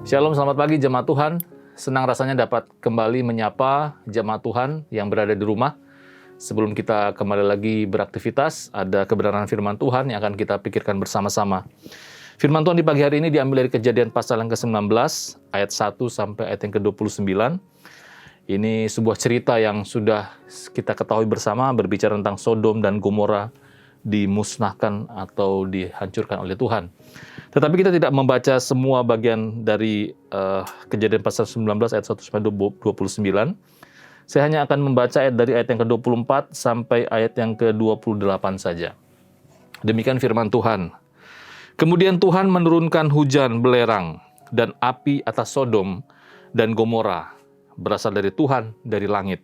Shalom, selamat pagi jemaat Tuhan. Senang rasanya dapat kembali menyapa jemaat Tuhan yang berada di rumah. Sebelum kita kembali lagi beraktivitas, ada kebenaran firman Tuhan yang akan kita pikirkan bersama-sama. Firman Tuhan di pagi hari ini diambil dari Kejadian pasal yang ke-19, ayat 1 sampai ayat yang ke-29. Ini sebuah cerita yang sudah kita ketahui bersama, berbicara tentang Sodom dan Gomora dimusnahkan atau dihancurkan oleh Tuhan. Tetapi kita tidak membaca semua bagian dari Kejadian pasal 19 ayat 1 sampai 29. Saya hanya akan membaca ayat dari ayat yang ke-24 sampai ayat yang ke-28 saja. Demikian firman Tuhan. Kemudian Tuhan menurunkan hujan belerang dan api atas Sodom dan Gomora, berasal dari Tuhan dari langit.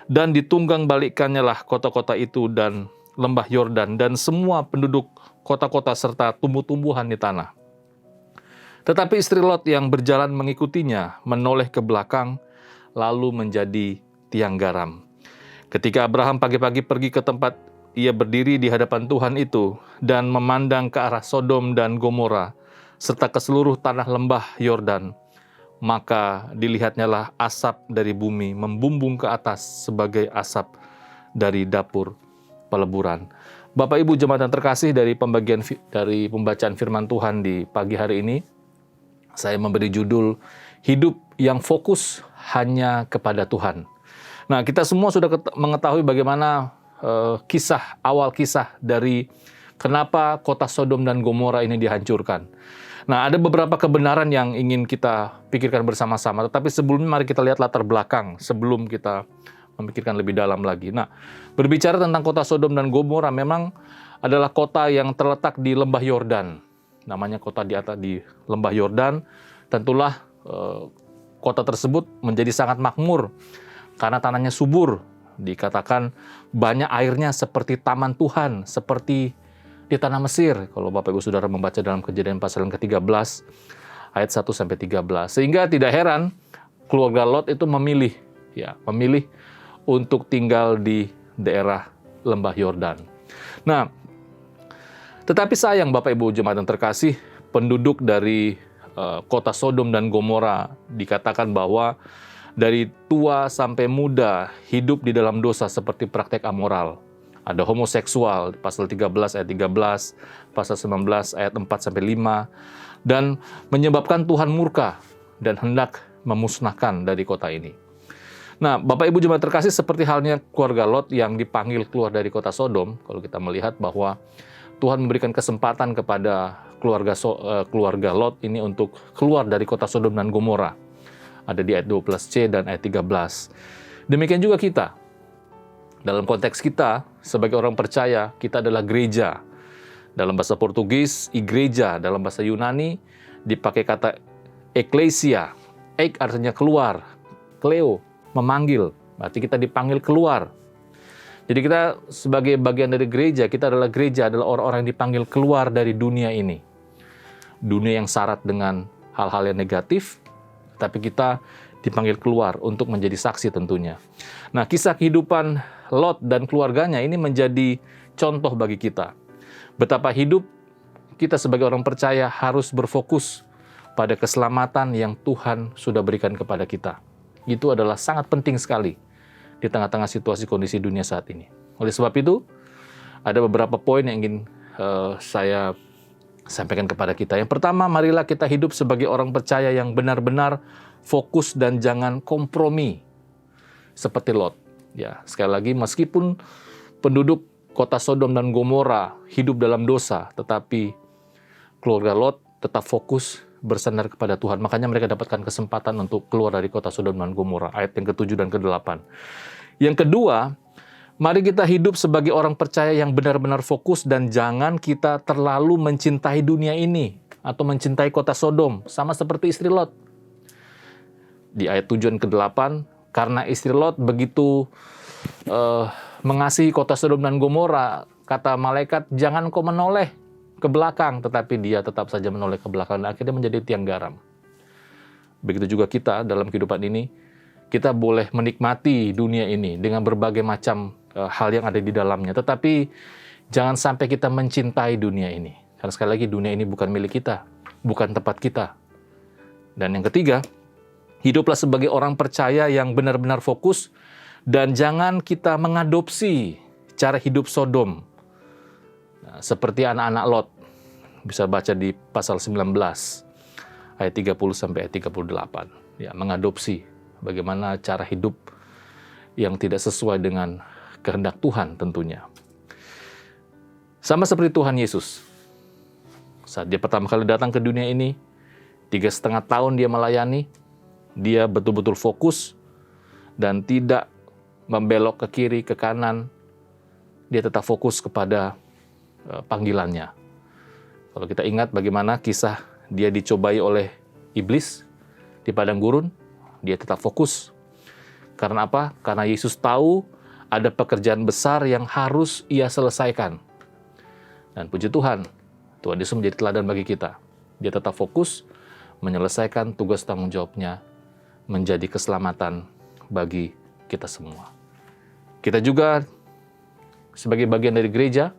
Dan ditunggang balikkannya lah kota-kota itu dan lembah Yordan dan semua penduduk kota-kota serta tumbuh-tumbuhan di tanah. Tetapi istri Lot yang berjalan mengikutinya menoleh ke belakang lalu menjadi tiang garam. Ketika Abraham pagi-pagi pergi ke tempat ia berdiri di hadapan Tuhan itu dan memandang ke arah Sodom dan Gomora serta ke seluruh tanah lembah Yordan, maka dilihatnyalah asap dari bumi membumbung ke atas sebagai asap dari dapur peleburan. Bapak Ibu jemaat yang terkasih, dari pembacaan firman Tuhan di pagi hari ini, saya memberi judul Hidup yang Fokus Hanya Kepada Tuhan. Nah, kita semua sudah mengetahui bagaimana awal kisah dari kenapa kota Sodom dan Gomora ini dihancurkan. Nah, ada beberapa kebenaran yang ingin kita pikirkan bersama-sama, tetapi sebelumnya mari kita lihat latar belakang sebelum kita memikirkan lebih dalam lagi. Nah, berbicara tentang kota Sodom dan Gomora memang adalah kota yang terletak di lembah Yordan. Namanya kota di atas di lembah Yordan. Tentulah kota tersebut menjadi sangat makmur karena tanahnya subur. Dikatakan banyak airnya seperti taman Tuhan, seperti di tanah Mesir. Kalau Bapak Ibu Saudara membaca dalam Kejadian pasal yang ke-13 ayat 1 sampai 13. Sehingga tidak heran keluarga Lot itu memilih untuk tinggal di daerah lembah Yordan. Nah, tetapi sayang Bapak Ibu jemaat yang terkasih, penduduk dari kota Sodom dan Gomora dikatakan bahwa dari tua sampai muda hidup di dalam dosa seperti praktek amoral. Ada homoseksual, pasal 13 ayat 13, pasal 19 ayat 4 sampai 5, dan menyebabkan Tuhan murka dan hendak memusnahkan dari kota ini. Nah, Bapak Ibu jemaat terkasih, seperti halnya keluarga Lot yang dipanggil keluar dari kota Sodom, kalau kita melihat bahwa Tuhan memberikan kesempatan kepada keluarga Lot ini untuk keluar dari kota Sodom dan Gomora. Ada di ayat 12c dan ayat 13. Demikian juga kita. Dalam konteks kita, sebagai orang percaya, kita adalah gereja. Dalam bahasa Portugis, igreja. Dalam bahasa Yunani, dipakai kata eklesia. Ek artinya keluar. Kleo, memanggil. Berarti kita dipanggil keluar. Jadi kita sebagai bagian dari gereja, kita adalah gereja, adalah orang-orang yang dipanggil keluar dari dunia ini. Dunia yang syarat dengan hal-hal yang negatif, tapi kita dipanggil keluar untuk menjadi saksi tentunya. Nah, kisah kehidupan Lot dan keluarganya ini menjadi contoh bagi kita. Betapa hidup kita sebagai orang percaya harus berfokus pada keselamatan yang Tuhan sudah berikan kepada kita. Itu adalah sangat penting sekali di tengah-tengah situasi kondisi dunia saat ini. Oleh sebab itu, ada beberapa poin yang ingin saya sampaikan kepada kita. Yang pertama, marilah kita hidup sebagai orang percaya yang benar-benar fokus dan jangan kompromi seperti Lot. Ya, sekali lagi, meskipun penduduk kota Sodom dan Gomora hidup dalam dosa, tetapi keluarga Lot tetap fokus bersandar kepada Tuhan. Makanya mereka dapatkan kesempatan untuk keluar dari kota Sodom dan Gomora. Ayat yang ke-7 dan ke-8. Yang kedua, mari kita hidup sebagai orang percaya yang benar-benar fokus dan jangan kita terlalu mencintai dunia ini atau mencintai kota Sodom, sama seperti istri Lot. Di ayat 7 dan ke-8, karena istri Lot begitu mengasihi kota Sodom dan Gomora, kata malaikat, jangan kau menoleh ke belakang, tetapi dia tetap saja menoleh ke belakang dan akhirnya menjadi tiang garam. Begitu juga kita dalam kehidupan ini, kita boleh menikmati dunia ini dengan berbagai macam hal yang ada di dalamnya, tetapi jangan sampai kita mencintai dunia ini. Karena sekali lagi dunia ini bukan milik kita, bukan tempat kita. Dan yang ketiga, hiduplah sebagai orang percaya yang benar-benar fokus dan jangan kita mengadopsi cara hidup Sodom. Nah, seperti anak-anak Lot. Bisa baca di pasal 19 ayat 30 sampai ayat 38. Ya, mengadopsi bagaimana cara hidup yang tidak sesuai dengan kehendak Tuhan tentunya. Sama seperti Tuhan Yesus. Saat dia pertama kali datang ke dunia ini, 3,5 tahun dia melayani, dia betul-betul fokus dan tidak membelok ke kiri, ke kanan. Dia tetap fokus kepada panggilannya. Kalau kita ingat bagaimana kisah dia dicobai oleh iblis di padang gurun, dia tetap fokus. Karena apa? Karena Yesus tahu ada pekerjaan besar yang harus ia selesaikan. Dan puji Tuhan, Tuhan Yesus menjadi teladan bagi kita. Dia tetap fokus menyelesaikan tugas tanggung jawabnya menjadi keselamatan bagi kita semua. Kita juga sebagai bagian dari gereja,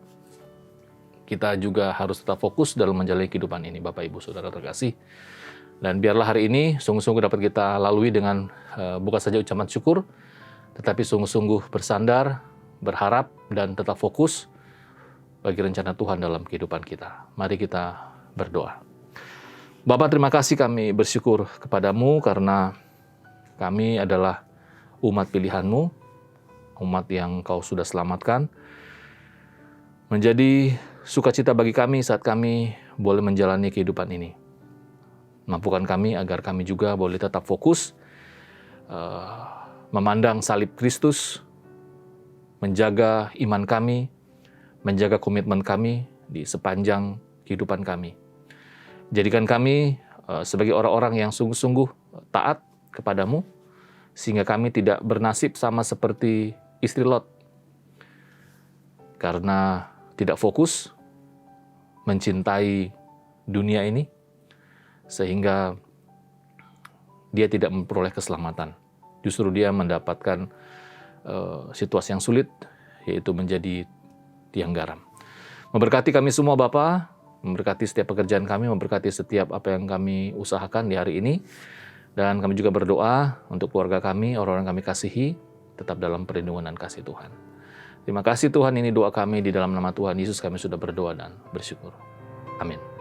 kita juga harus tetap fokus dalam menjalani kehidupan ini, Bapak Ibu Saudara terkasih. Dan biarlah hari ini sungguh-sungguh dapat kita lalui dengan bukan saja ucapan syukur, tetapi sungguh-sungguh bersandar, berharap, dan tetap fokus bagi rencana Tuhan dalam kehidupan kita. Mari kita berdoa. Bapak, terima kasih, kami bersyukur kepadamu karena kami adalah umat pilihan-Mu, umat yang Kau sudah selamatkan. Menjadi sukacita bagi kami saat kami boleh menjalani kehidupan ini. Mampukan kami agar kami juga boleh tetap fokus, memandang salib Kristus, menjaga iman kami, menjaga komitmen kami di sepanjang kehidupan kami. Jadikan kami sebagai orang-orang yang sungguh-sungguh taat kepadamu, sehingga kami tidak bernasib sama seperti istri Lot. Karena tidak fokus mencintai dunia ini, sehingga dia tidak memperoleh keselamatan. Justru dia mendapatkan situasi yang sulit, yaitu menjadi tiang garam. Memberkati kami semua Bapa, memberkati setiap pekerjaan kami, memberkati setiap apa yang kami usahakan di hari ini. Dan kami juga berdoa untuk keluarga kami, orang-orang kami kasihi, tetap dalam perlindungan dan kasih Tuhan. Terima kasih Tuhan, ini doa kami di dalam nama Tuhan Yesus kami sudah berdoa dan bersyukur. Amin.